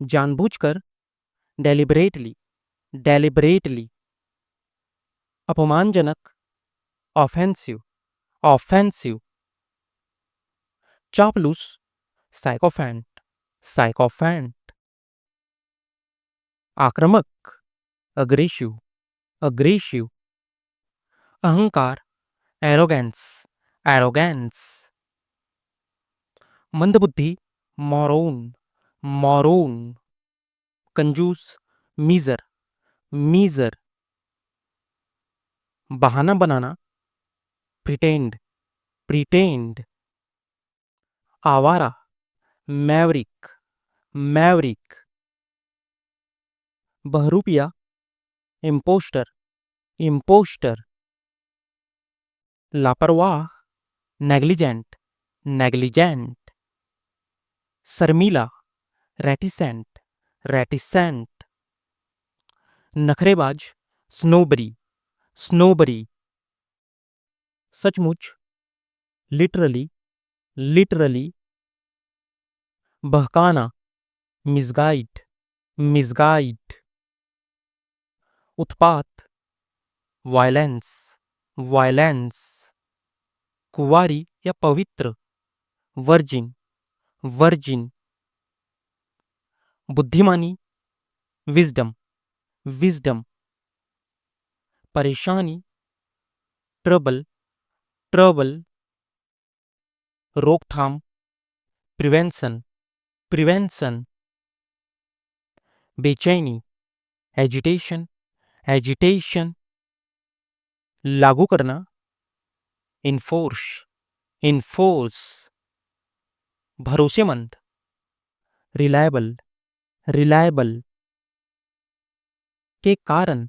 जानबूझकर, deliberately, deliberately. अपमानजनक, offensive, offensive. चापलूस, साइकोफैंट, साइकोफैंट। आक्रामक, अग्रेसिव, अग्रेसिव। अहंकार, एरोगेंस, एरोगेंस। मंदबुद्धि, मॉरोन, मॉरोन। कंजूस, मीजर, मीजर। बहाना बनाना, प्रिटेंड, प्रिटेंड। आवारा, मैवरिक, मैवरिक। बहरूपिया, इम्पोस्टर, इम्पोस्टर। लापरवाह, नेग्लिजेंट, नेग्लिजेंट। शर्मीला, रेटिसेंट, रेटिसेंट। नखरेबाज, स्नोबरी, स्नोबरी। सचमुच, लिटरली, लिटरली। बहकाना, मिसगाइड, मिसगाइड। उत्पात, वायलेंस, वायलेंस। कुंवारी या पवित्र, वर्जिन, वर्जिन। बुद्धिमानी, विजडम, विजडम। परेशानी, ट्रबल, ट्रबल। रोकथाम, प्रिवेंशन, प्रिवेंशन। बेचैनी, एजिटेशन, एजिटेशन। लागू करना, इन्फोर्स, इन्फोर्स। भरोसेमंद, रिलायबल, रिलायबल। के कारण,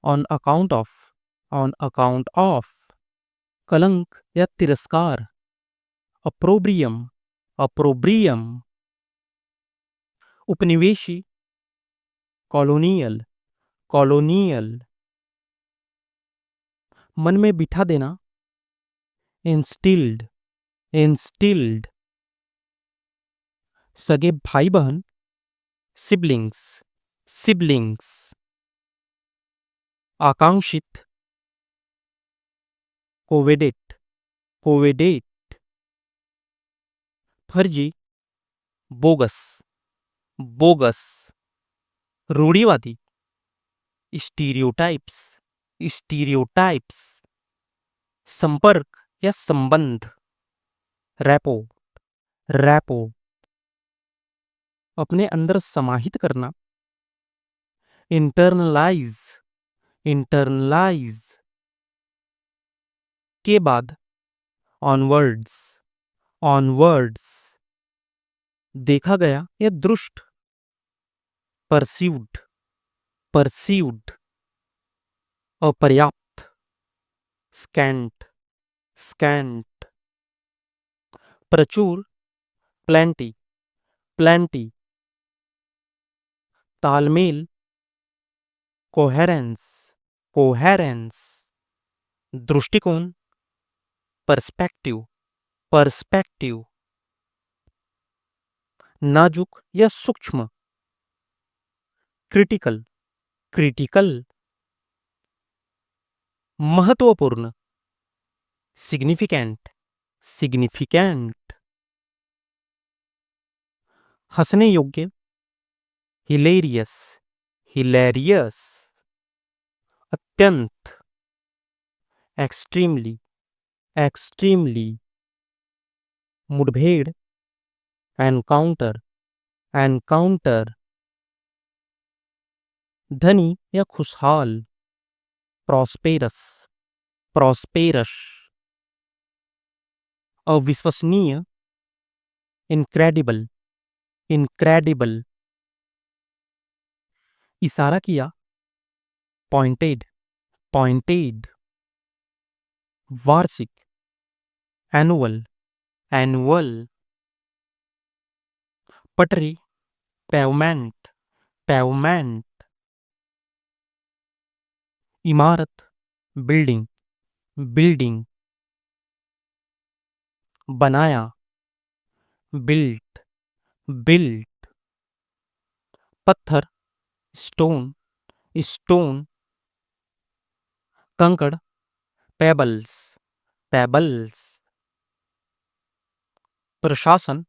on account of, on account of. कलंक या तिरस्कार, अप्रोब्रियम, अप्रोब्रियम। उपनिवेशी, कॉलोनियल, कॉलोनियल। मन में बिठा देना, इंस्टिल्ड, इंस्टिल्ड। सगे भाई बहन, सिबलिंग्स, सिबलिंग्स। आकांक्षित, कोवेडेट, कोवेडेट। फर्जी, बोगस, बोगस। रूढ़िवादी, स्टीरियोटाइप्स, स्टीरियोटाइप्स। संपर्क या संबंध, रैपो, रैपो। अपने अंदर समाहित करना, इंटरनलाइज, इंटरनलाइज। के बाद, ऑनवर्ड्स, ऑनवर्ड्स। देखा गया या दृष्ट, परसीव्ड, परसीव्ड। अपर्याप्त, स्कैंट, स्कैंट। प्रचुर, प्लेंटी, प्लेंटी। तालमेल, कोहेरेंस, कोहेरेंस। दृष्टिकोण, पर्सपेक्टिव, पर्सपेक्टिव। नाजुक या सूक्ष्म, क्रिटिकल, क्रिटिकल। महत्वपूर्ण, सिग्निफिकेंट, सिग्निफिकेंट। हंसने योग्य, हिलेरियस, हिलेरियस। अत्यंत, एक्सट्रीमली, एक्सट्रीमली। मुठभेड़, एनकाउंटर, एनकाउंटर। धनी या खुशहाल, प्रॉस्पेरस, प्रॉस्पेरस। अविश्वसनीय, इनक्रेडिबल, इनक्रेडिबल। इशारा किया, पॉइंटेड, पॉइंटेड। वार्षिक, एनुअल, एनुअल। पटरी, पेवमेंट, पेवमेंट। इमारत, बिल्डिंग, बिल्डिंग। बनाया, बिल्ट, बिल्ट। पत्थर, स्टोन, स्टोन, कंकड़, पेबल्स, पेबल्स, प्रशासन,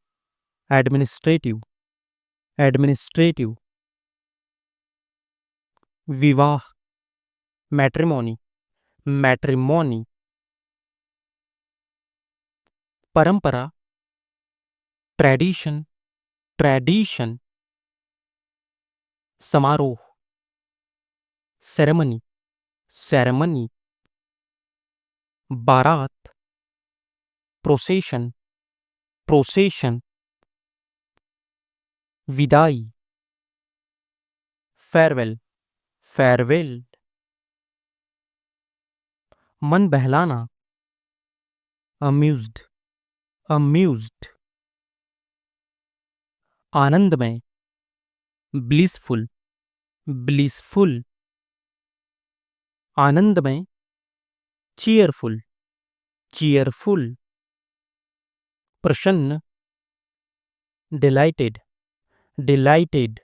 एडमिनिस्ट्रेटिव, एडमिनिस्ट्रेटिव, विवाह, मैट्रिमोनी, मैट्रिमोनी, परंपरा, ट्रेडिशन, ट्रेडिशन, समारोह, सेरेमनी, सेरेमनी, बारात, प्रोसेशन, प्रोसेशन, विदाई, फेयरवेल, फेयरवेल, मन बहलाना, अम्यूज्ड, अम्यूज्ड, आनंदमय, ब्लिसफुल, ब्लिसफुल, आनंदमय, चीयरफुल, चीयरफुल, प्रसन्न, डिलाइटेड, डिलाइटेड,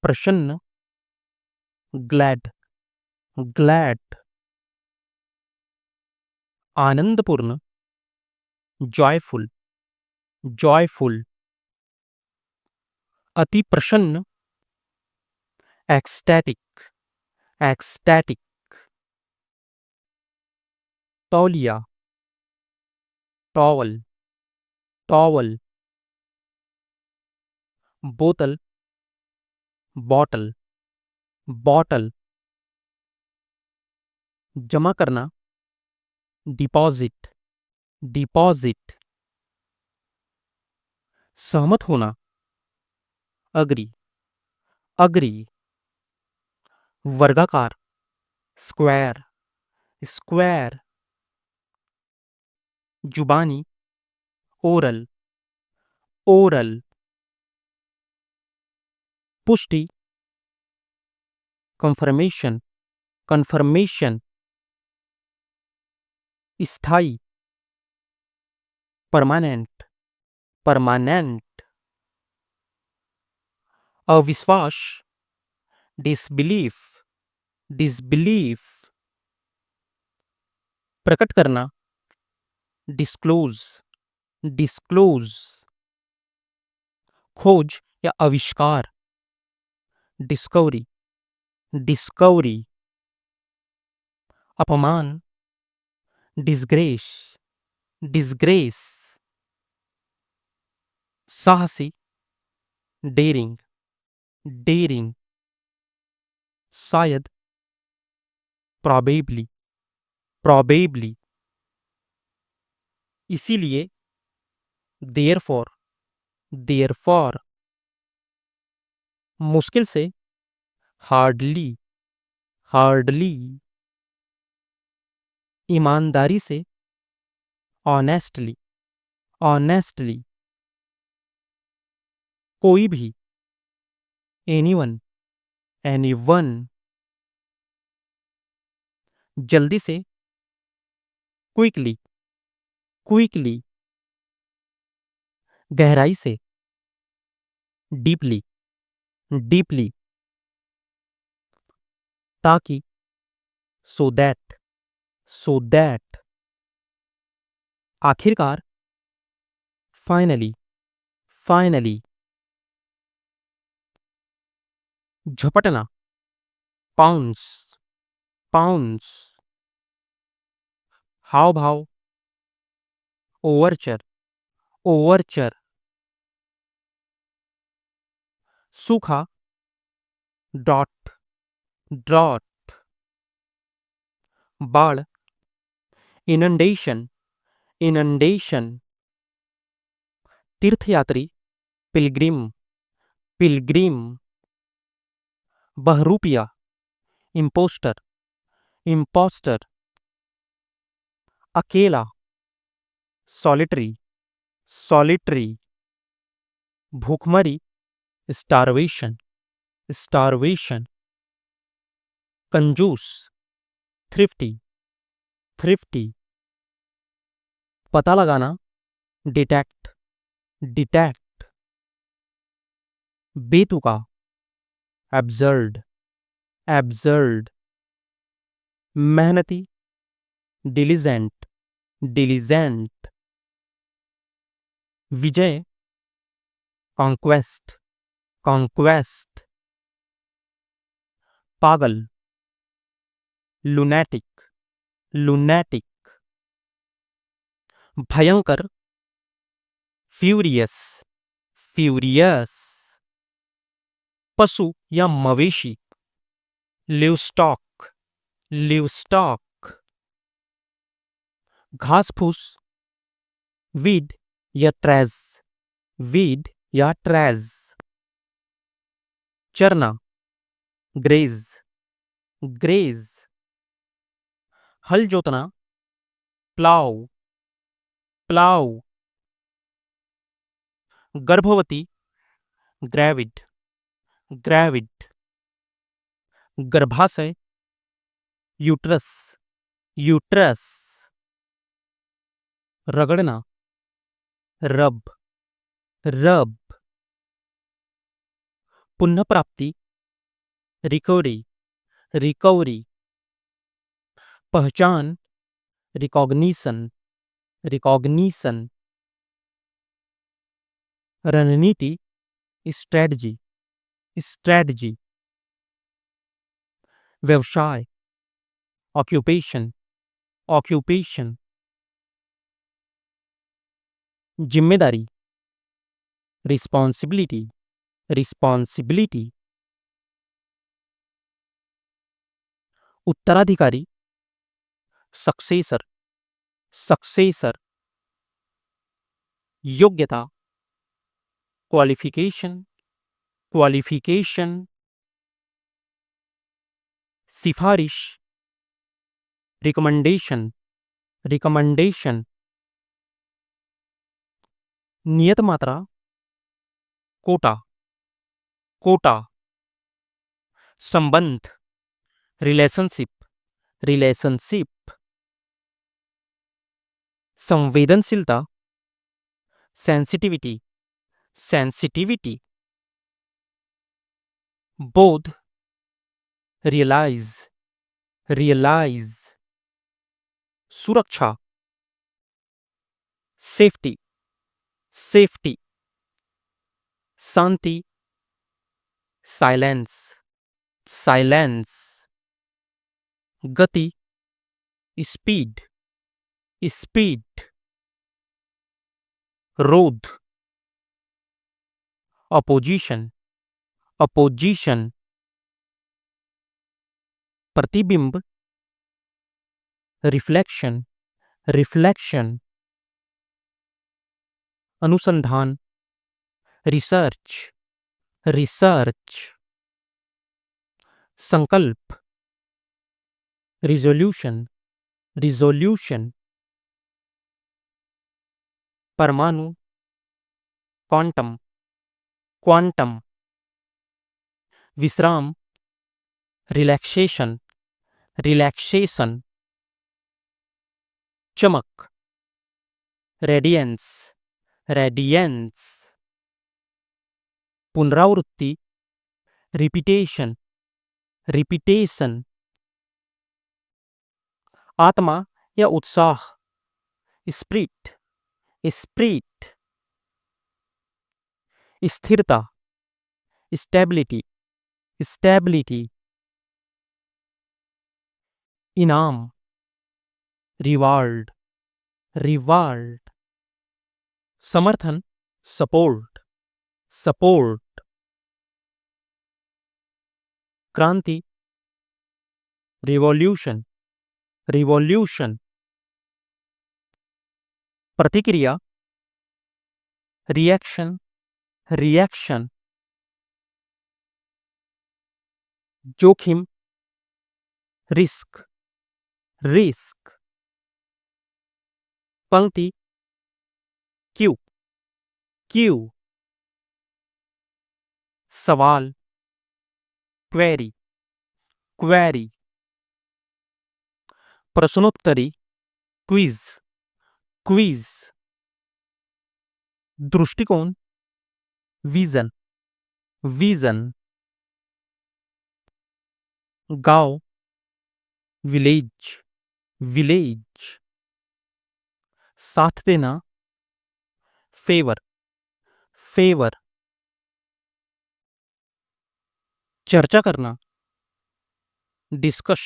प्रसन्न, ग्लैड, ग्लैड, आनंदपूर्ण, जॉयफुल, जॉयफुल, अति प्रसन्न, एक्सटैटिक, एक्सटैटिक, तौलिया, टॉवल, टॉवल, बोतल, बॉटल, बॉटल, जमा करना, डिपॉजिट, डिपॉजिट, सहमत होना, अग्री, अग्री, वर्गाकार, स्क्वायर, स्क्वायर, जुबानी, ओरल, ओरल, पुष्टि, कंफर्मेशन, कंफर्मेशन, स्थाई, परमानेंट, परमानेंट, अविश्वास, डिसबिलीफ, डिसबिलीफ, प्रकट करना, डिस्क्लोज, डिस्क्लोज, खोज या आविष्कार, डिस्कवरी, डिस्कवरी, अपमान, डिसग्रेस, डिसग्रेस, साहसी, डेरिंग, डेरिंग, शायद, प्रॉबेबली, प्रॉबेबली, इसीलिए, देयरफॉर, देयरफॉर, मुश्किल से, हार्डली, हार्डली, ईमानदारी से, ऑनेस्टली, ऑनेस्टली, कोई भी, एनीवन, एनीवन, जल्दी से, क्विकली, क्विकली, गहराई से, डीपली, डीपली, ताकि, सो दैट, सो दैट, आखिरकार, फाइनली, फाइनली, झपटना, पाउंस, पाउंस, हाव भाव, ओवरचर, ओवरचर, सूखा, डॉट, डॉट, बाढ़, इनंडेशन, इनंडेशन, तीर्थयात्री, पिलग्रिम, पिलग्रिम, बहरूपिया, इम्पोस्टर, इम्पोस्टर, अकेला, सॉलिटरी, सॉलिटरी, भूखमरी, स्टारवेशन, स्टारवेशन, कंजूस, थ्रिफ्टी, थ्रिफ्टी, पता लगाना, डिटेक्ट, डिटेक्ट, बेतुका, absurd, absurd, मेहनती, diligent, diligent, विजय, conquest, conquest, पागल, lunatic, lunatic, भयंकर, furious, furious, पशु या मवेशी, livestock, livestock, घास फूस, वीड या ट्रेज, वीड या ट्रेज, चरना, ग्रेज, ग्रेज, हल जोतना, प्लाव, प्लाव, गर्भवती, ग्रेविड, ग्रेविड, गर्भाशय, यूट्रस, यूट्रस, रगड़ना, रब, रब, पुनः प्राप्ति, रिकवरी, रिकवरी, पहचान, रिकॉग्निशन, रिकॉग्निशन, रणनीति, स्ट्रेटजी, स्ट्रेटजी, व्यवसाय, ऑक्यूपेशन, ऑक्यूपेशन, जिम्मेदारी, रिस्पॉन्सिबिलिटी, रिस्पॉन्सिबिलिटी, उत्तराधिकारी, सक्सेसर, सक्सेसर, योग्यता, क्वालिफिकेशन, क्वालिफिकेशन, सिफारिश, रिकमेंडेशन, रिकमेंडेशन, नियत मात्रा, कोटा, कोटा, संबंध, रिलेशनशिप, रिलेशनशिप, संवेदनशीलता, सेंसिटिविटी, सेंसिटिविटी, बोध, रियलाइज, रियलाइज, सुरक्षा, सेफ्टी, सेफ्टी, शांति, साइलेंस, साइलेंस, गति, स्पीड, स्पीड, रोध, अपोजिशन, अपोजिशन, प्रतिबिंब, रिफ्लेक्शन, रिफ्लेक्शन, अनुसंधान, रिसर्च, रिसर्च, संकल्प, रिजोल्यूशन, रिजोल्यूशन, परमाणु, क्वांटम, क्वांटम, विश्राम, रिलैक्सेशन, रिलैक्सेशन, चमक, रेडियंस, रेडियंस, पुनरावृत्ति, रिपीटेशन, रिपीटेशन, आत्मा या उत्साह, स्प्रिट, स्प्रिट, स्थिरता, स्टेबिलिटी, स्टेबिलिटी, इनाम, रिवार्ड, रिवार्ड, समर्थन, सपोर्ट, सपोर्ट, क्रांति, रिवॉल्यूशन, रिवॉल्यूशन, प्रतिक्रिया, रिएक्शन, रिएक्शन, जोखिम, रिस्क, रिस्क, पंक्ति, क्यू, क्यू, सवाल, क्वेरी, क्वेरी, प्रश्नोत्तरी, क्विज, क्विज, दृष्टिकोण, विजन, विजन, गांव, विलेज, विलेज, साथ देना, फेवर, फेवर, चर्चा करना, डिस्कश,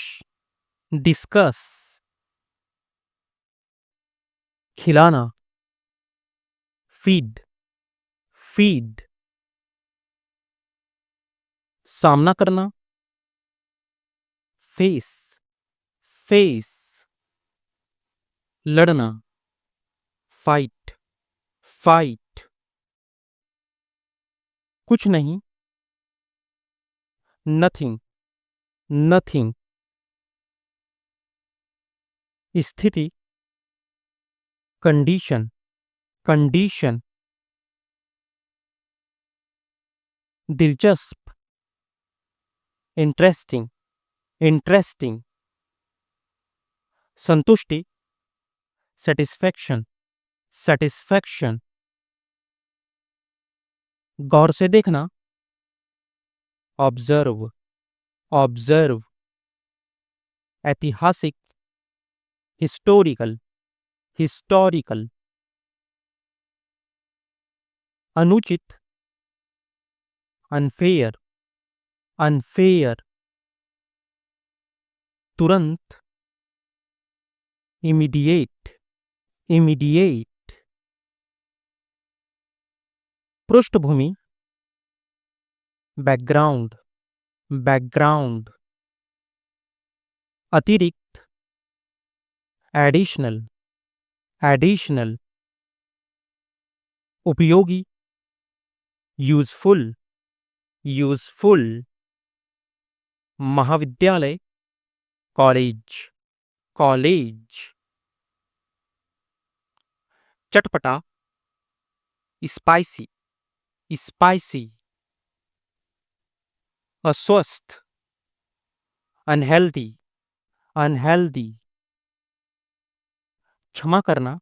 डिस्कस, खिलाना, फीड, फीड, सामना करना, फेस, फेस, लड़ना, फाइट, फाइट, कुछ नहीं, नथिंग, नथिंग, स्थिति, कंडीशन, कंडीशन, दिलचस्प, इंटरेस्टिंग, इंटरेस्टिंग, संतुष्टि, सेटिस्फैक्शन, सेटिस्फैक्शन, गौर से देखना, ऑब्जर्व, ऑब्जर्व, ऐतिहासिक, हिस्टोरिकल, हिस्टोरिकल, अनुचित, अनफेयर, अनफेयर, तुरंत, इमीडिएट, इमीडिएट, पृष्ठभूमि, बैकग्राउंड, बैकग्राउंड, अतिरिक्त, एडिशनल, एडिशनल, उपयोगी, यूजफुल, यूजफुल, महाविद्यालय, कॉलेज, कॉलेज, चटपटा, स्पाइसी, स्पाइसी, अस्वस्थ, अनहेल्दी, अनहेल्दी, क्षमा करना,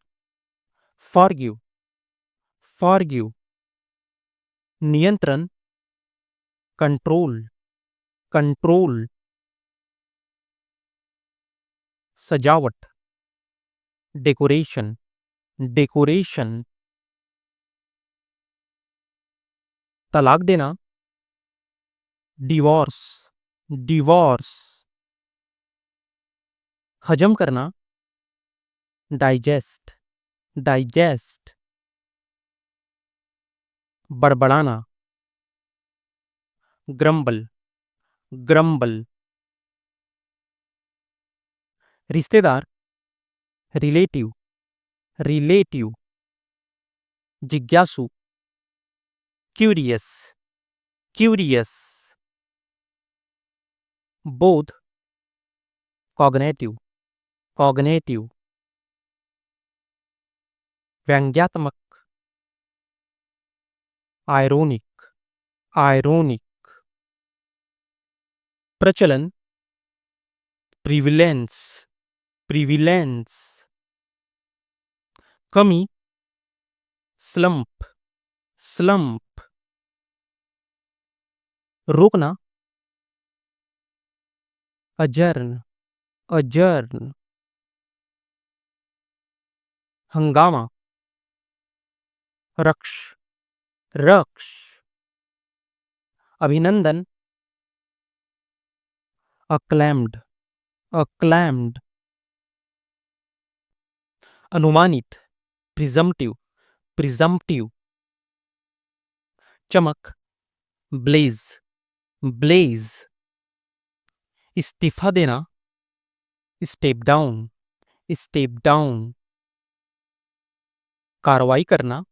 फॉरगिव, फॉरगिव, नियंत्रण, कंट्रोल, कंट्रोल, सजावट, डेकोरेशन, डेकोरेशन, तलाक देना, डिवोर्स, डिवोर्स, हजम करना, डाइजेस्ट, डाइजेस्ट, बड़बड़ाना, ग्रम्बल, ग्रम्बल, रिश्तेदार, रिलेटिव, रिलेटिव, जिज्ञासु, क्यूरियस, क्यूरियस, बोध, कॉग्नेटिव, कॉग्नेटिव, व्यंग्यात्मक, आयरोनिक, आयरोनिक, प्रचलन, प्रिविलेंस, प्रिविलेंस, कमी, स्लंप, स्लंप, रोकना, अजर्न, अजर्न, हंगामा, रक्ष, रक्ष, अभिनंदन, अक्लैम्ड, अक्लैम्ड, अनुमानित, प्रिजम्पटिव, प्रिजम्पटिव, चमक, ब्लेज, ब्लेज, इस्तीफा देना, स्टेप डाउन, स्टेप डाउन, कार्रवाई करना,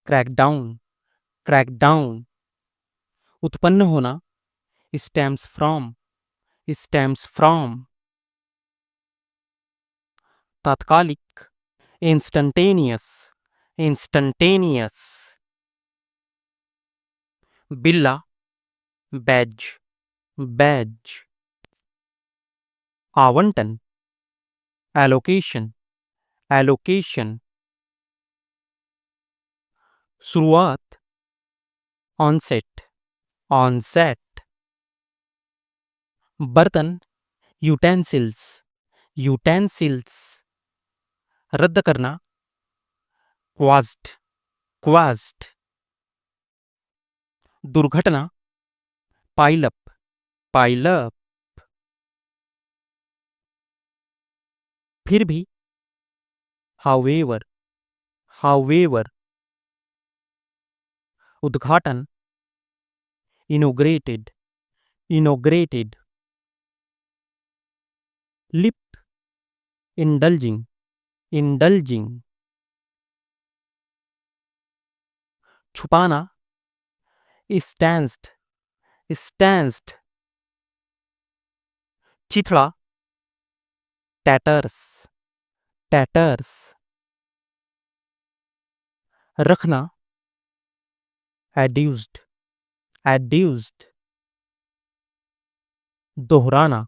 क्रैकडाउन, क्रैकडाउन, उत्पन्न होना, स्टेम्स फ्रॉम, स्टेम्स फ्रॉम, तात्कालिक, इंस्टंटेनियस, इंस्टंटेनियस, बिल्ला, बैज, बैज, आवंटन, एलोकेशन, एलोकेशन, शुरुआत, ऑनसेट, onset, बर्तन, utensils, utensils, रद्द करना, quast, quast, दुर्घटना, pile up, pile up, फिर भी, however, however, उद्घाटन, inaugurated, inaugurated, लिप्त, indulging, indulging, छुपाना, stanced, stanced, चिथड़ा, tatters, tatters, रखना, adduced, adduced, दोहराना,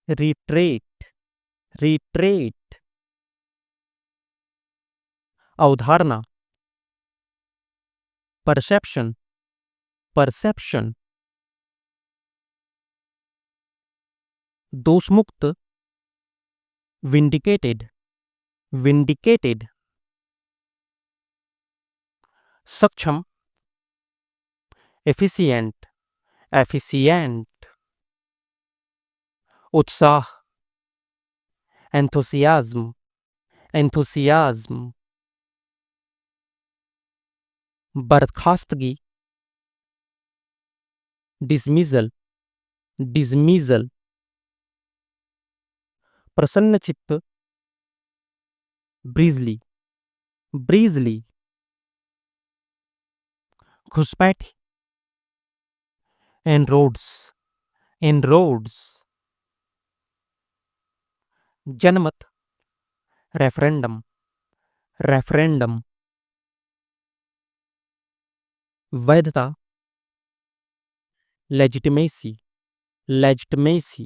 retreat, retreat, अवधारणा, perception, perception, दोषमुक्त, vindicated, vindicated, सक्षम, efficient, efficient, उत्साह, enthusiasm, enthusiasm, बर्खास्तगी, dismissal, dismissal, प्रसन्नचित्त, breezily, breezily, घुसपैठ, inroads, inroads, जनमत, referendum, referendum, वैधता, legitimacy, legitimacy,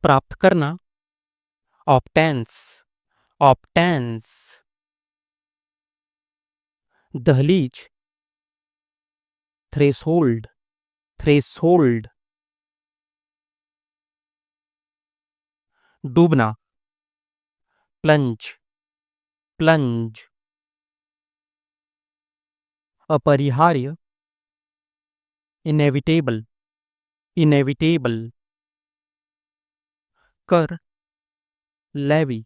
प्राप्त करना, obtains, obtains, दहलीज, threshold, threshold, डूबना, plunge, plunge, अपरिहार्य, inevitable, inevitable, कर, levy,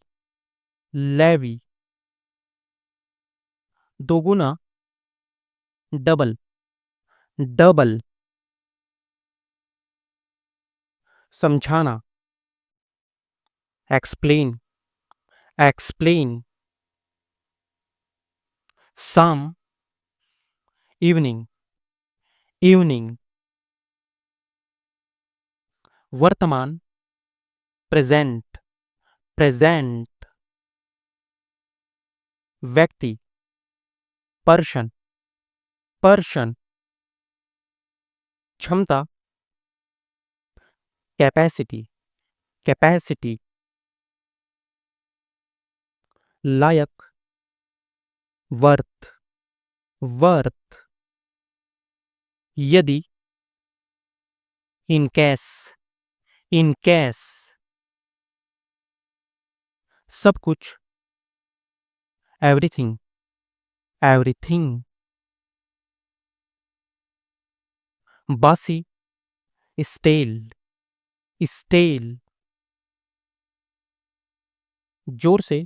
levy, दोगुना, डबल, डबल, समझाना, explain, explain, शाम, evening, evening, वर्तमान, present, present, व्यक्ति, person, person, क्षमता, capacity, capacity, लायक, worth, worth, यदि, in case, in case, सब कुछ, everything, everything, बासी, stale, stale, जोर से,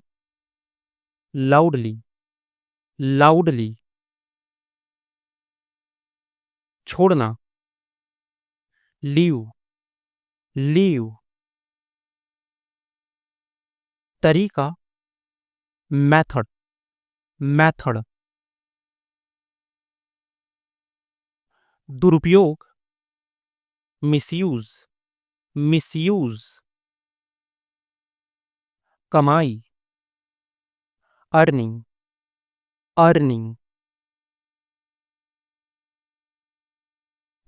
loudly, loudly, छोड़ना, leave, leave, तरीका, method, method, दुरुपयोग, misuse, misuse, कमाई, earning, earning,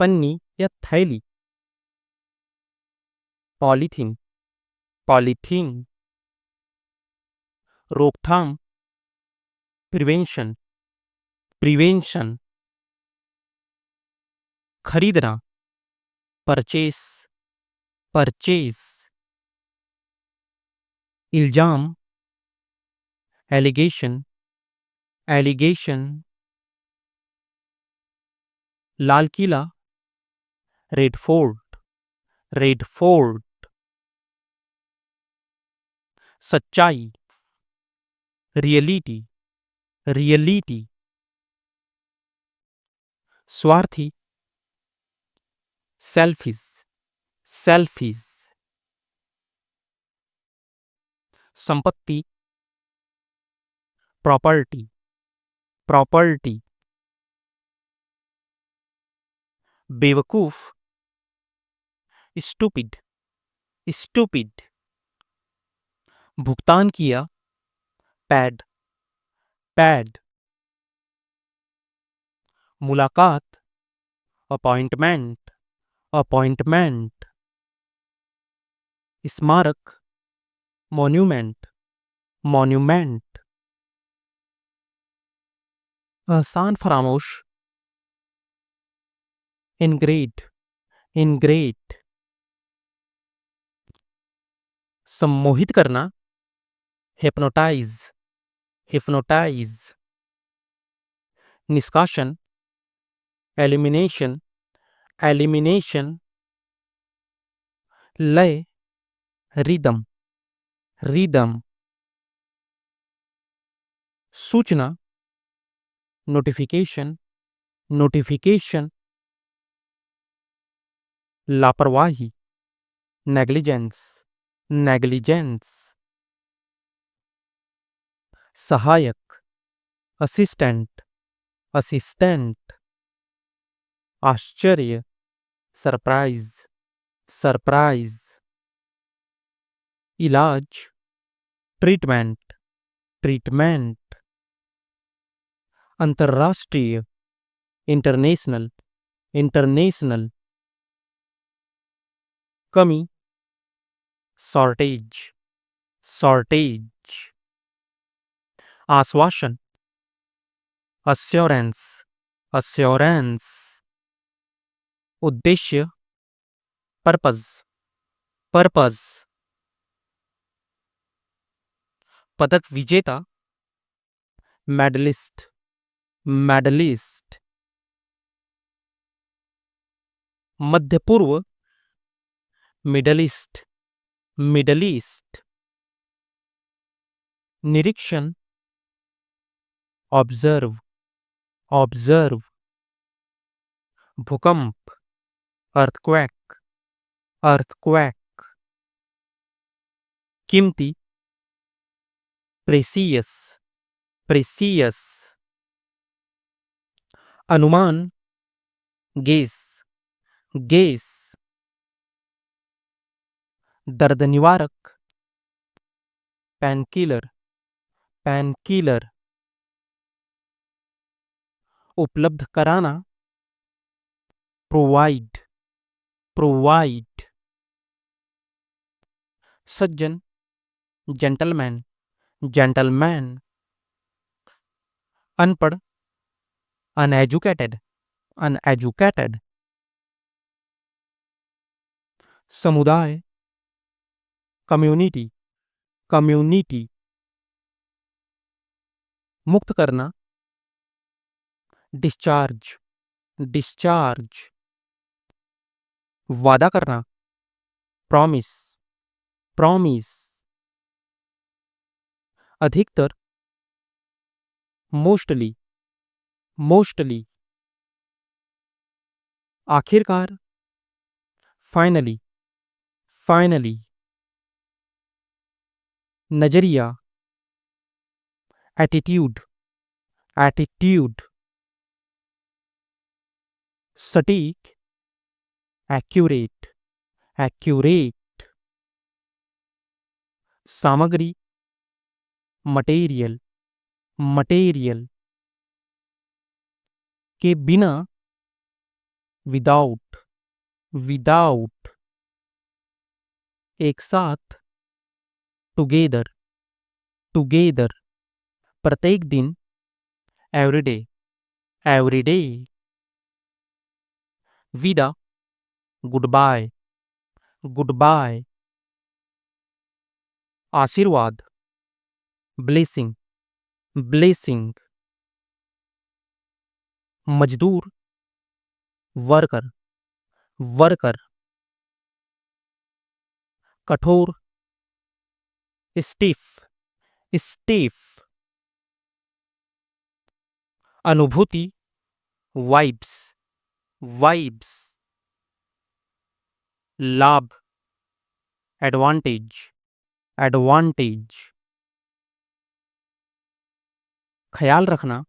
पन्नी या थैली, पॉलीथीन, पॉलीथीन, रोकथाम, प्रिवेंशन, प्रिवेंशन, खरीदना, परचेस, परचेस, इल्जाम, allegation, allegation, Lal Qila, red fort, red fort, सच्चाई, रियलिटी, रियलिटी, स्वार्थी, सेल्फिश, सेल्फिश, संपत्ति, प्रॉपर्टी, प्रॉपर्टी, बेवकूफ, स्टूपिड, स्टूपिड, भुगतान किया, पैड, पैड, मुलाकात, अपॉइंटमेंट, अपॉइंटमेंट, स्मारक, मॉन्यूमेंट, मॉन्यूमेंट, आसान फरामोश, इनग्रेड, इनग्रेड, सम्मोहित करना, हिप्नोटाइज, हिप्नोटाइज, निष्कासन, एलिमिनेशन, एलिमिनेशन, लय, रिदम, रिदम, सूचना, नोटिफिकेशन, नोटिफिकेशन, लापरवाही, नेग्लिजेंस, नेग्लिजेंस, सहायक, असिस्टेंट, असिस्टेंट, आश्चर्य, सरप्राइज, सरप्राइज, इलाज, ट्रीटमेंट, ट्रीटमेंट, अंतर्राष्ट्रीय, इंटरनेशनल, इंटरनेशनल, कमी, शॉर्टेज, शॉर्टेज, आश्वासन, अश्योरेंस, अश्योरेंस, उद्देश्य, पर्पज, पर्पज, पदक विजेता, मेडलिस्ट, मेडलिस्ट, मध्य पूर्व, मिडल ईस्ट, मिडल ईस्ट, निरीक्षण, ऑब्जर्व, ऑब्जर्व, भूकंप, अर्थक्वेक, अर्थक्वेक, कीमती, प्रेसियस, प्रेसियस, अनुमान, गेस, गेस, दर्द निवारक, पैनकिलर, पैनकिलर, उपलब्ध कराना, प्रोवाइड, प्रोवाइड, सज्जन, जेंटलमैन, जेंटलमैन, अनपढ़, अनएजुकेटेड, अनएजुकेटेड, समुदाय, कम्युनिटी, कम्युनिटी, मुक्त करना, डिस्चार्ज, डिस्चार्ज, वादा करना, प्रॉमिस, प्रॉमिस, अधिकतर, मोस्टली, मोस्टली, आखिरकार, फाइनली, फाइनली, नजरिया, एटीट्यूड, एटीट्यूड, सटीक, एक्यूरेट, एक्यूरेट, सामग्री, मटेरियल, मटेरियल, के बिना, विदाउट, विदाउट, एक साथ, टुगेदर, टुगेदर, प्रत्येक दिन, एवरीडे, एवरीडे, विदा, गुड बाय, गुड बाय, आशीर्वाद, ब्लेसिंग, ब्लेसिंग, मजदूर, वर्कर, वर्कर, कठोर, स्टीफ, स्टीफ, अनुभूति, वाइब्स, वाइब्स, लाभ, एडवांटेज, एडवांटेज, ख्याल रखना,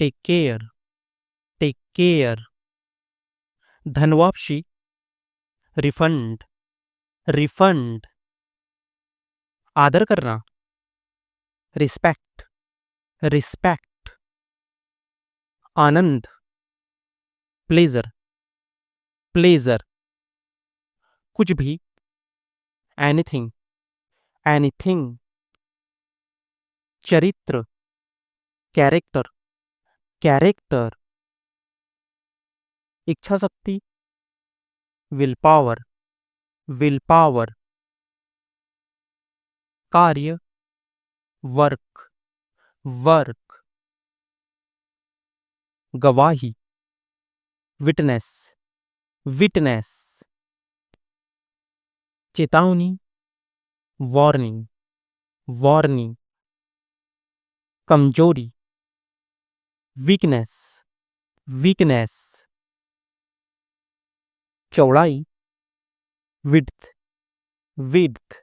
टेक केयर, टेक केयर, धनवापसी, रिफंड, रिफंड, आदर करना, रिस्पेक्ट, रिस्पेक्ट, आनंद, प्लेजर, प्लेजर, कुछ भी, एनीथिंग, एनीथिंग, चरित्र, कैरेक्टर, कैरेक्टर, इच्छा शक्ति, विल पावर, विल पावर, कार्य, वर्क, वर्क, गवाही, विटनेस, विटनेस, चेतावनी, वार्निंग, वार्निंग, कमजोरी, वीकनेस, वीकनेस, चौड़ाई, विड्थ, विड्थ,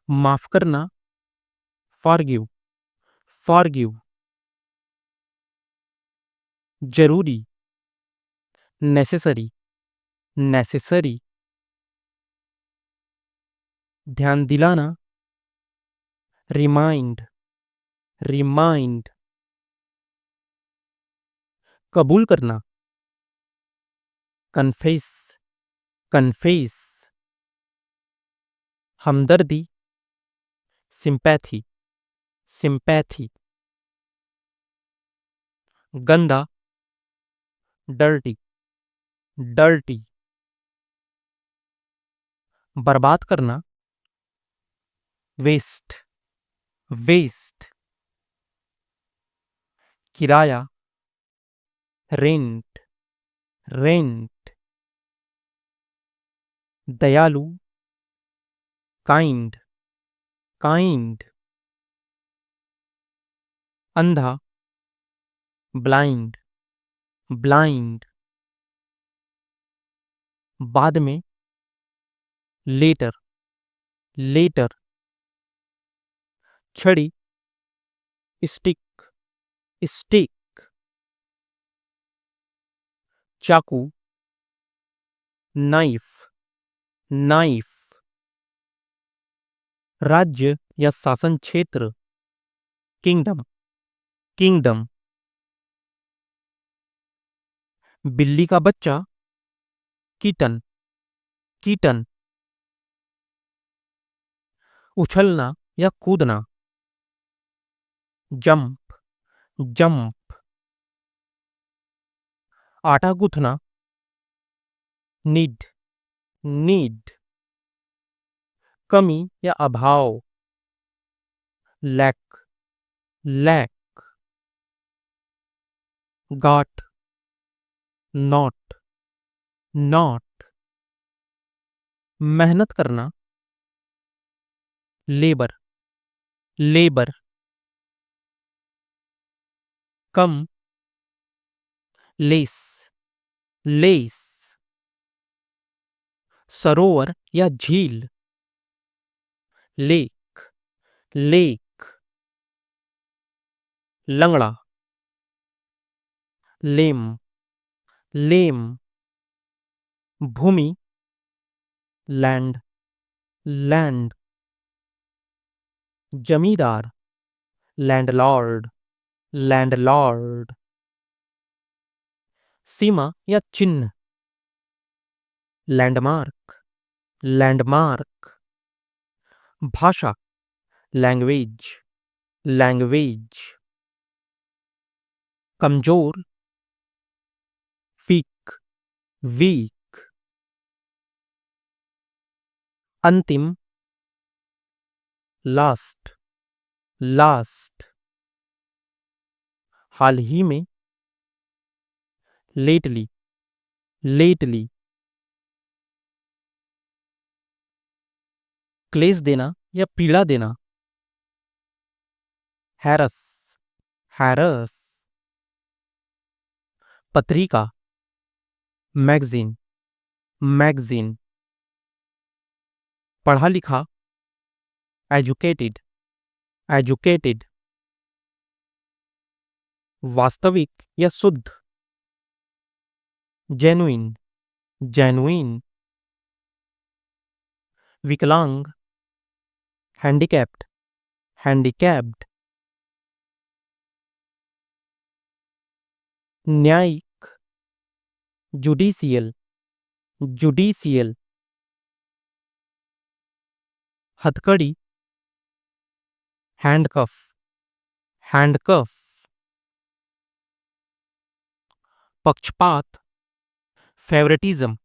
माफ करना, फॉरगिव, फॉरगिव, जरूरी, नेसेसरी, नेसेसरी, ध्यान दिलाना, रिमाइंड, रिमाइंड, कबूल करना, कन्फेस, कन्फेस, हमदर्दी, सिंपैथी, सिंपैथी, गंदा, डर्टी, डर्टी, बर्बाद करना, वेस्ट, वेस्ट, किराया, रेंट, रेंट, दयालु, काइंड, काइंड, अंधा, ब्लाइंड, ब्लाइंड, बाद में, लेटर, लेटर, छड़ी, स्टिक, स्टिक, चाकू, नाइफ, नाइफ, राज्य या शासन क्षेत्र, किंगडम, किंगडम, बिल्ली का बच्चा, कीटन, कीटन, उछलना या कूदना, जंप, जंप, आटा गूंथना, नीड, नीड, कमी या अभाव, लैक, लैक, गाट, नॉट, नॉट, मेहनत करना, लेबर, लेबर, कम, लेस, लेस, सरोवर या झील, लेक, लेक, लंगड़ा, लेम, लेम, भूमि, लैंड, लैंड, जमींदार, लैंडलॉर्ड, लैंडलॉर्ड, सीमा या चिन्ह, लैंडमार्क, लैंडमार्क, भाषा, लैंग्वेज, लैंग्वेज, कमजोर, वीक, वीक, अंतिम, लास्ट, लास्ट, हाल ही में, लेटली, लेटली, क्लेश देना या पीड़ा देना, हैरस, हैरस, पत्रिका, मैगजीन, मैगजीन, पढ़ा लिखा, एजुकेटेड, एजुकेटेड, वास्तविक या शुद्ध, जेन्युइन, जेन्युइन, विकलांग, हैंडीकैप्ड, हैंडीकैप्ड, न्यायिक, जुडिशियल, जुडिशियल, हथकड़ी, हैंडकफ, हैंडकफ, पक्षपात, फेवरेटिज्म,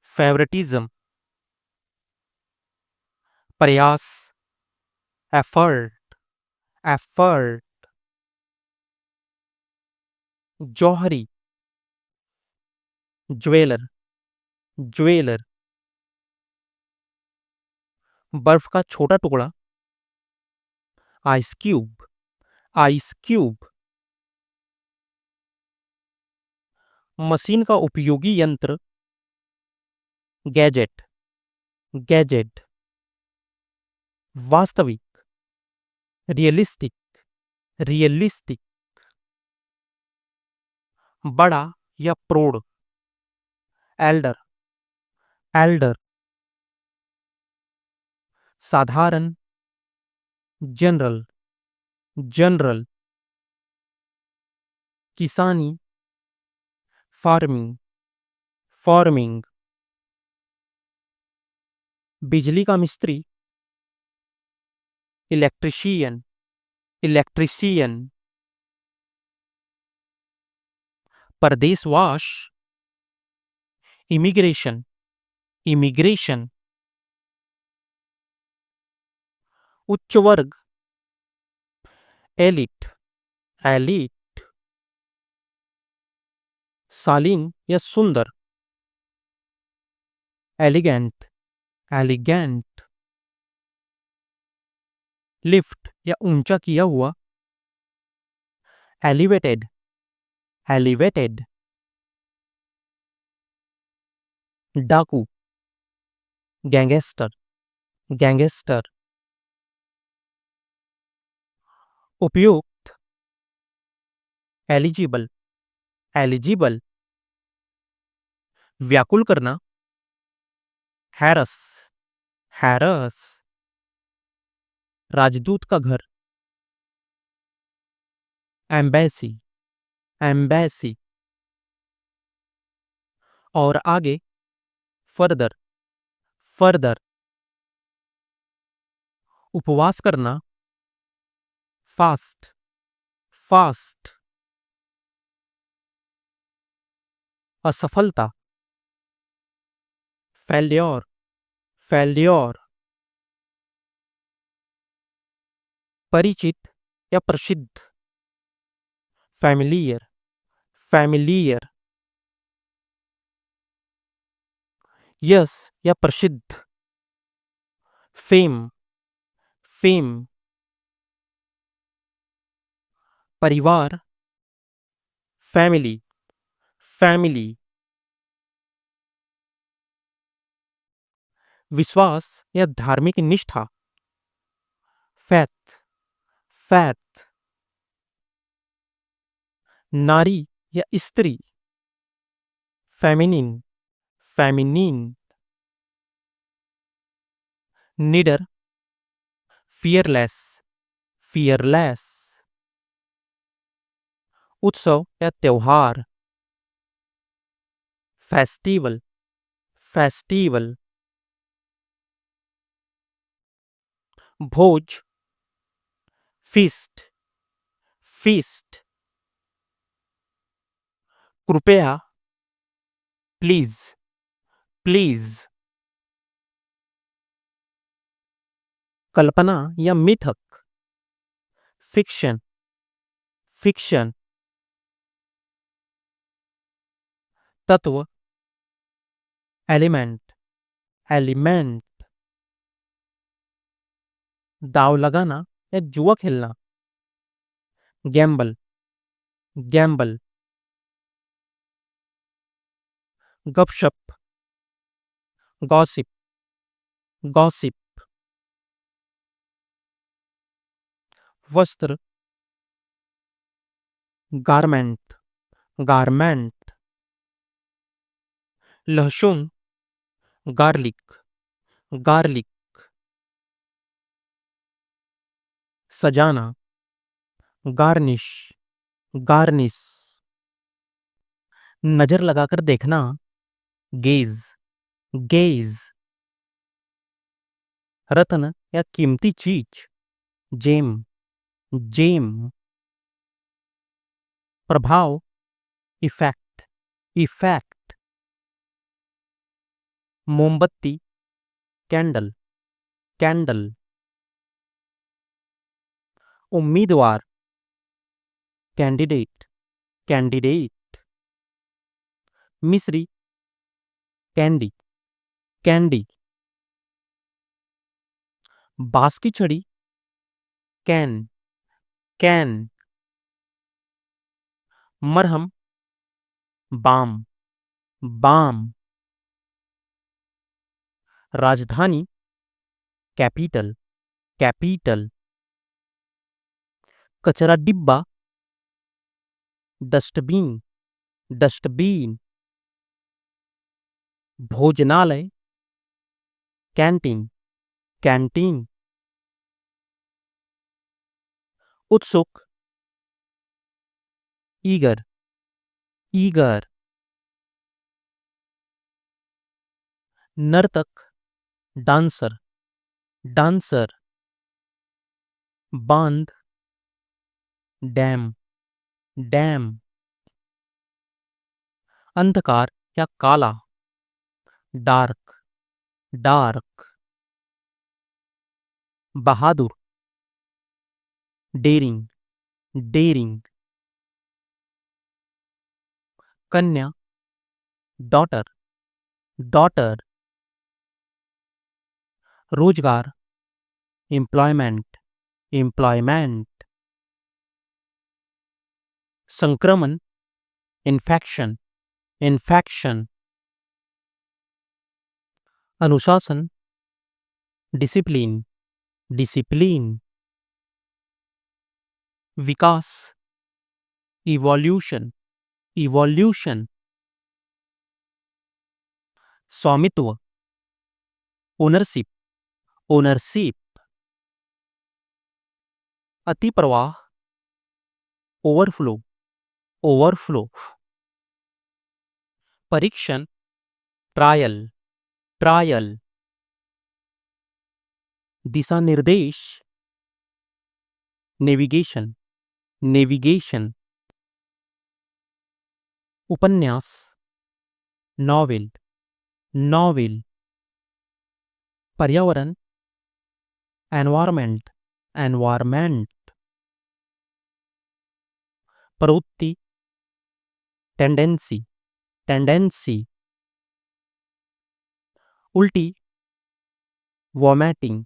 फेवरेटिज्म, प्रयास, एफर्ट, एफर्ट, जौहरी, ज्वेलर, ज्वेलर, बर्फ का छोटा टुकड़ा, ice cube, ice cube, machine का उपयोगी यंत्र, गैजेट, गैजेट, वास्तविक, रियलिस्टिक, रियलिस्टिक, बड़ा या प्रौढ़, एल्डर, एल्डर, साधारण, जनरल, जनरल, किसानी, फार्मिंग, फार्मिंग, बिजली का मिस्त्री, इलेक्ट्रिशियन, इलेक्ट्रिशियन, परदेशवास, इमिग्रेशन, इमिग्रेशन, उच्च वर्ग, एलिट, एलिट, शालीन या सुंदर, एलिगेंट, एलिगेंट, लिफ्ट या ऊंचा किया हुआ, एलिवेटेड, एलिवेटेड, डाकू, गैंगस्टर, गैंगस्टर, उपयुक्त, एलिजिबल, एलिजिबल, व्याकुल करना, हैरस, हैरस, राजदूत का घर, एम्बेसी, एम्बेसी, और आगे, फर्दर, फर्दर, उपवास करना, फास्ट, फास्ट, असफलता, फेल्योर, फेल्योर, परिचित या प्रसिद्ध, फैमिलियर, फैमिलियर, यश या प्रसिद्ध, फेम, फेम, परिवार, फैमिली, फैमिली, विश्वास या धार्मिक निष्ठा, फैथ, फैथ, नारी या स्त्री, फेमिनिन, फेमिनिन, निडर, फियरलेस, फियरलेस, उत्सव या त्योहार, फेस्टिवल, फेस्टिवल, भोज, feast, feast. कृपया, please, please. कल्पना या मिथक, fiction, fiction. तत्व, element, element. दाव लगाना या जुआ खेलना, gamble, gamble. गपशप, gossip, gossip. वस्त्र, garment, garment. लहसुन, garlic, garlic. सजाना, garnish, garnish. नजर लगाकर देखना, gaze, gaze. रत्न या कीमती चीज, जेम, जेम. प्रभाव, इफेक्ट, इफेक्ट. मोमबत्ती, कैंडल, कैंडल. उम्मीदवार, कैंडिडेट, कैंडिडेट. मिस्री, कैंडी, कैंडी. बांस की छड़ी, कैन, कैन. मरहम, बाम, बाम. राजधानी, कैपिटल, कैपिटल. कचरा डिब्बा, डस्टबिन, डस्टबिन. भोजनालय, कैंटीन, कैंटीन. उत्सुक, ईगर, ईगर. नर्तक, डांसर, डांसर. बांध, डैम, डैम. अंधकार या काला, डार्क, डार्क. बहादुर, डेरिंग, डेरिंग. कन्या, डॉटर, डॉटर. रोजगार, एम्प्लॉयमेंट, एम्प्लॉयमेंट. संक्रमण, इन्फेक्शन, इन्फेक्शन. अनुशासन, डिसिप्लिन, डिसिप्लिन. विकास, इवोल्यूशन, इवोल्यूशन. स्वामित्व, ओनरशिप, ओनरशिप. अतिप्रवाह, ओवरफ्लो, ओवरफ्लो. परीक्षण, ट्रायल, ट्रायल. दिशा निर्देश, नेविगेशन, नेविगेशन. उपन्यास, नॉवेल, नॉवेल. पर्यावरण, एनवायरमेंट, एनवायरमेंट. प्रवृत्ति, टेंडेंसी, टेंडेंसी. उल्टी, वोमैटिंग,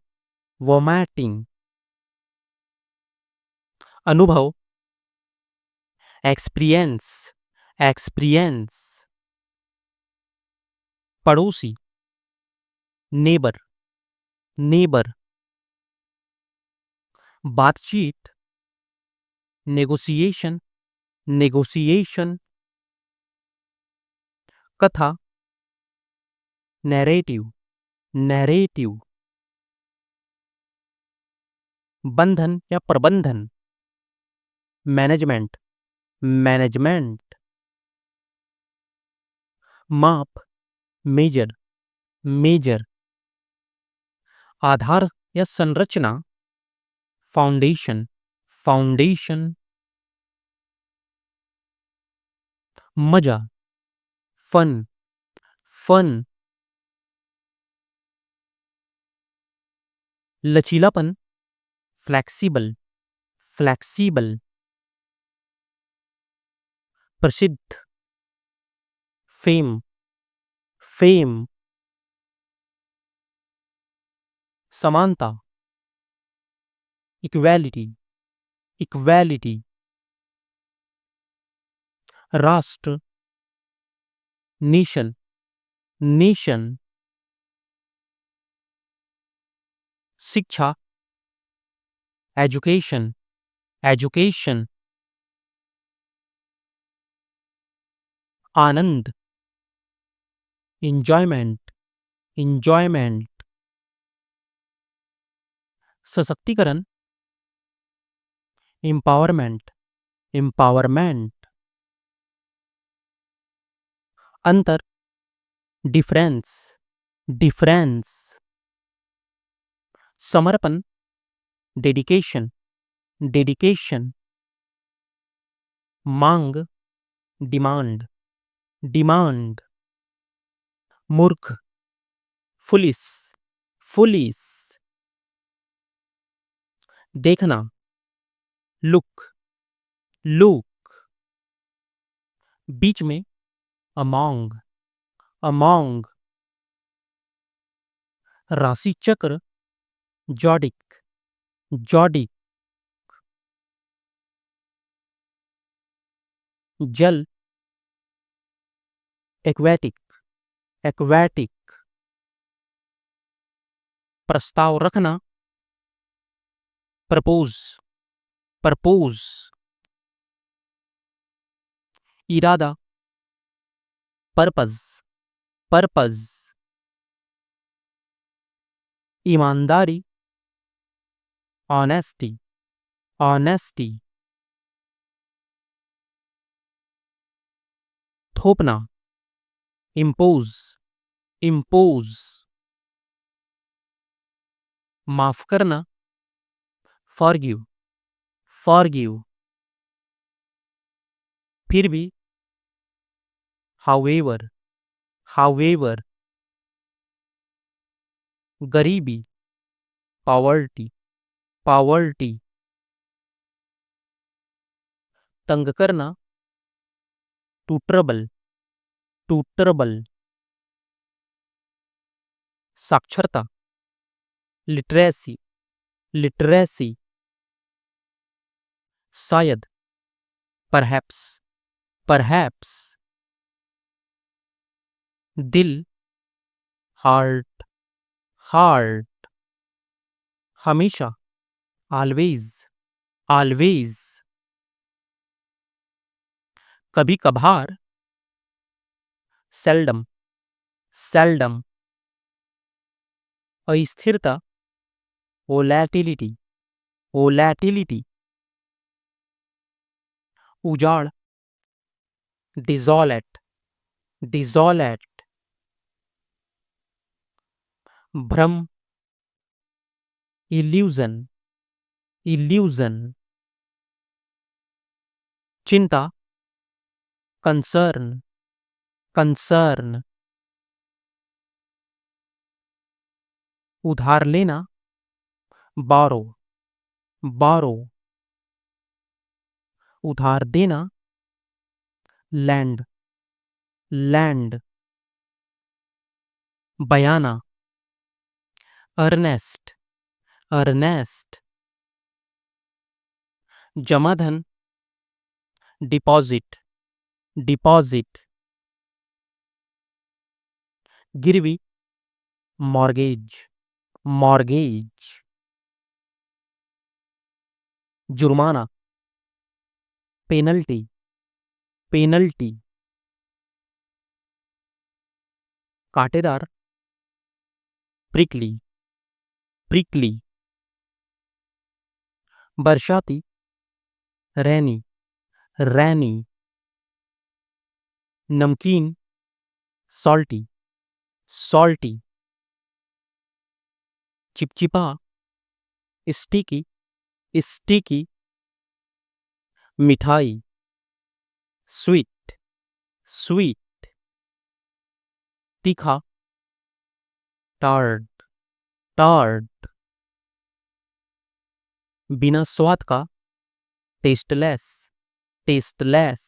वोमैटिंग. अनुभव, एक्सपीरियंस, एक्सपीरियंस. पड़ोसी, नेबर, नेबर. बातचीत, नेगोशिएशन, नेगोशिएशन. कथा, नैरेटिव, नैरेटिव. बंधन या प्रबंधन, मैनेजमेंट, मैनेजमेंट. माप, मेजर, मेजर. आधार या संरचना, फाउंडेशन, फाउंडेशन, मजा, फन, फन, लचीलापन, फ्लेक्सिबल, फ्लेक्सिबल, प्रसिद्ध, फेम, फेम, समानता, इक्वालिटी, इक्वालिटी, राष्ट्र, नेशन, नेशन, शिक्षा, एजुकेशन, एजुकेशन, आनंद, इंजॉयमेंट, इंजॉयमेंट, सशक्तिकरण, एम्पावरमेंट, एम्पावरमेंट, अंतर, डिफरेंस, डिफरेंस, समर्पण, डेडिकेशन, डेडिकेशन, मांग, डिमांड, डिमांड, मूर्ख, फुलिस, फुलिस, देखना, लुक, लुक, बीच में, अमोंग, अमोंग, राशि चक्र, जॉडिक, जॉडिक, जल, एक्वेटिक, एक्वेटिक, प्रस्ताव रखना, प्रपोज, प्रपोज, इरादा, पर्पज, पर्पज, ईमानदारी, ऑनेस्टी, ऑनेस्टी, थोपना, इम्पोज, इम्पोज, माफ करना, फॉरगिव, फॉरगिव, फिर भी, हाउएवर, हाउएवर, गरीबी, पॉवर्टी, पॉवर्टी, तंग करना, टू ट्रबल, टू ट्रबल, साक्षरता, लिटरेसी, लिटरेसी, शायद, परहैप्स, परहैप्स, दिल, हार्ट, हार्ट, हमेशा, ऑलवेज, ऑलवेज, कभी कभार, सेल्डम, सेल्डम, अस्थिरता, वोलैटिलिटी, वोलैटिलिटी, उजाड़, डिजोलेट, डिजोलेट, भ्रम, इल्यूजन, इल्यूजन, चिंता, कंसर्न, कंसर्न, उधार लेना, बारो, बारो, उधार देना, लैंड, लैंड, बयाना, अर्नेस्ट, अर्नेस्ट, जमाधन, डिपॉजिट, डिपॉजिट, गिरवी, मॉर्गेज, मॉर्गेज, जुर्माना, पेनल्टी, पेनल्टी, कांटेदार, प्रिकली, प्रिकली, बरसाती, रैनी, रैनी, नमकीन, सॉल्टी, सॉल्टी, चिपचिपा, स्टिकी, स्टिकी, मिठाई, स्वीट, स्वीट, तीखा, टार्ट, टार्ट, बिना स्वाद का, टेस्टलेस, टेस्टलेस,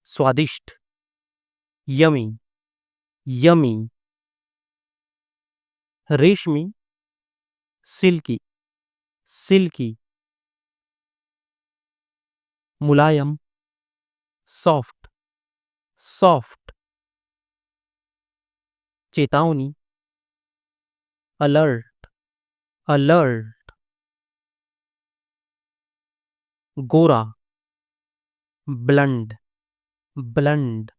स्वादिष्ट, यमी, यमी, रेशमी, सिल्की, सिल्की, मुलायम, सॉफ्ट, सॉफ्ट, चेतावनी, अलर्ट, अलर्ट, गोरा, ब्लंड, ब्लंड,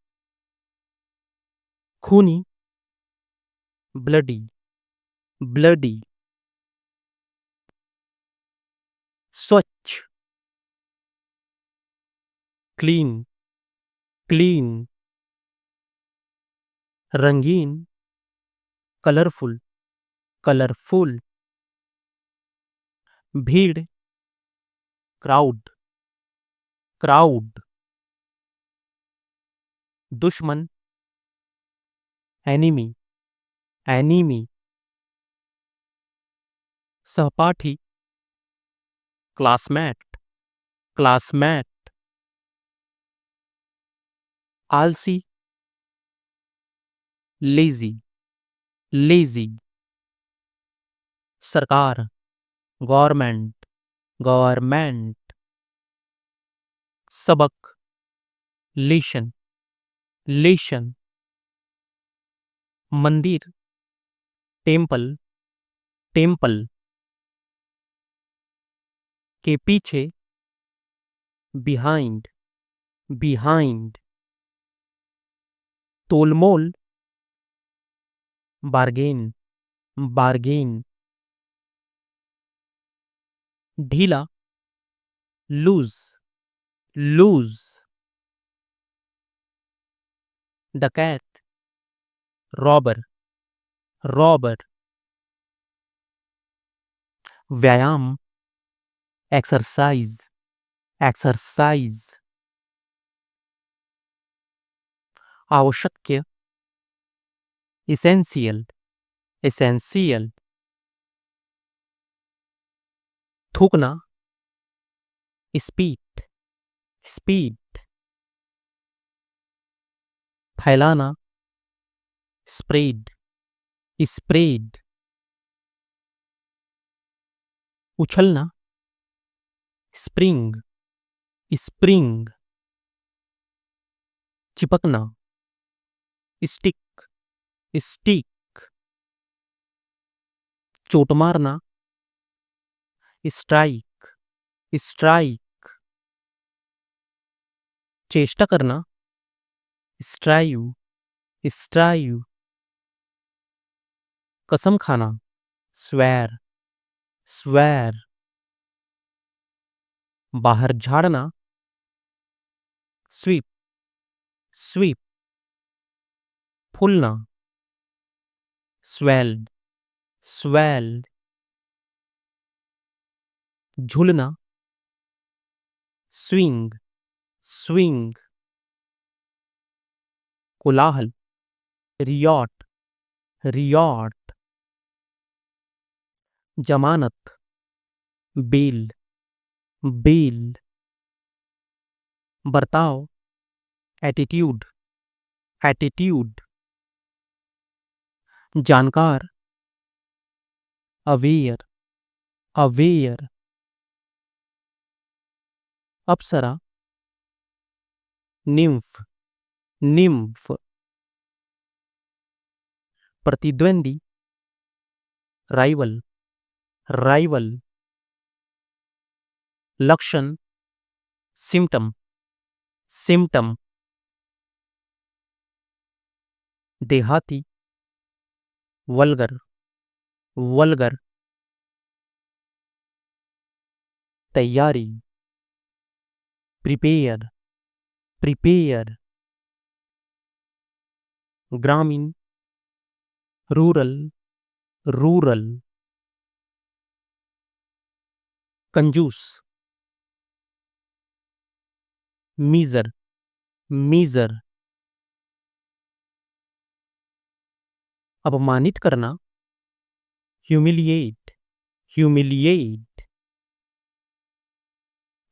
खूनी, ब्लडी, ब्लडी, स्वच्छ, क्लीन, क्लीन, रंगीन, कलरफुल, कलरफुल, भीड़, क्राउड, क्राउड, दुश्मन, एनिमी, एनिमी, सहपाठी, क्लासमेट, क्लासमेट, आलसी, लेजी, लेजी, सरकार, गवर्नमेंट, गवर्नमेंट, सबक, लेशन, लेशन, मंदिर, टेम्पल, टेम्पल, के पीछे, बिहाइंड, बिहाइंड, तोलमोल, बार्गेन, बार्गेन, ढीला, लूज, लूज, डकैत, रॉबर, रॉबर, व्यायाम, एक्सरसाइज, एक्सरसाइज, आवश्यक, इसेंशियल, एसेंशियल, थूकना, स्पीड, स्पीड, फैलाना, स्प्रेड, स्प्रेड, उछलना, स्प्रिंग, स्प्रिंग, चिपकना, स्टिक, स्टिक, चोट मारना, स्ट्राइक, स्ट्राइक, चेष्टा करना, स्ट्राइव, स्ट्राइव, कसम खाना, स्वेर, स्वेर, बाहर झाड़ना, स्वीप, स्वीप, फूलना, स्वेल्ड, स्वेल्ड, झूलना, स्विंग, स्विंग, कोलाहल, रियॉट, रियॉट, जमानत, बेल, बेल, बर्ताव, एटीट्यूड, एटीट्यूड, जानकार, अवेयर, अवेयर, अप्सरा, निम्फ, निम्फ, प्रतिद्वंदी, राइवल, राइवल, लक्षण, सिम्टम, सिम्टम, देहाती, वल्गर, वल्गर, तैयारी, प्रिपेयर, प्रिपेयर, ग्रामीण, रूरल, रूरल, कंजूस, मीजर, मीजर, अपमानित करना, ह्यूमिलिएट, ह्यूमिलिएट,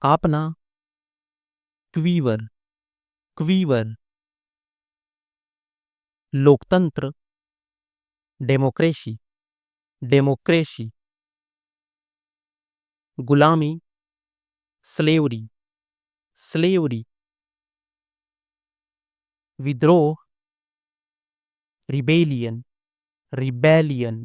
कापना, क्वीवर, क्वीवर, लोकतंत्र, डेमोक्रेसी, डेमोक्रेसी, गुलामी, स्लेवरी, स्लेवरी, विद्रोह, रिबेलियन, रिबेलियन,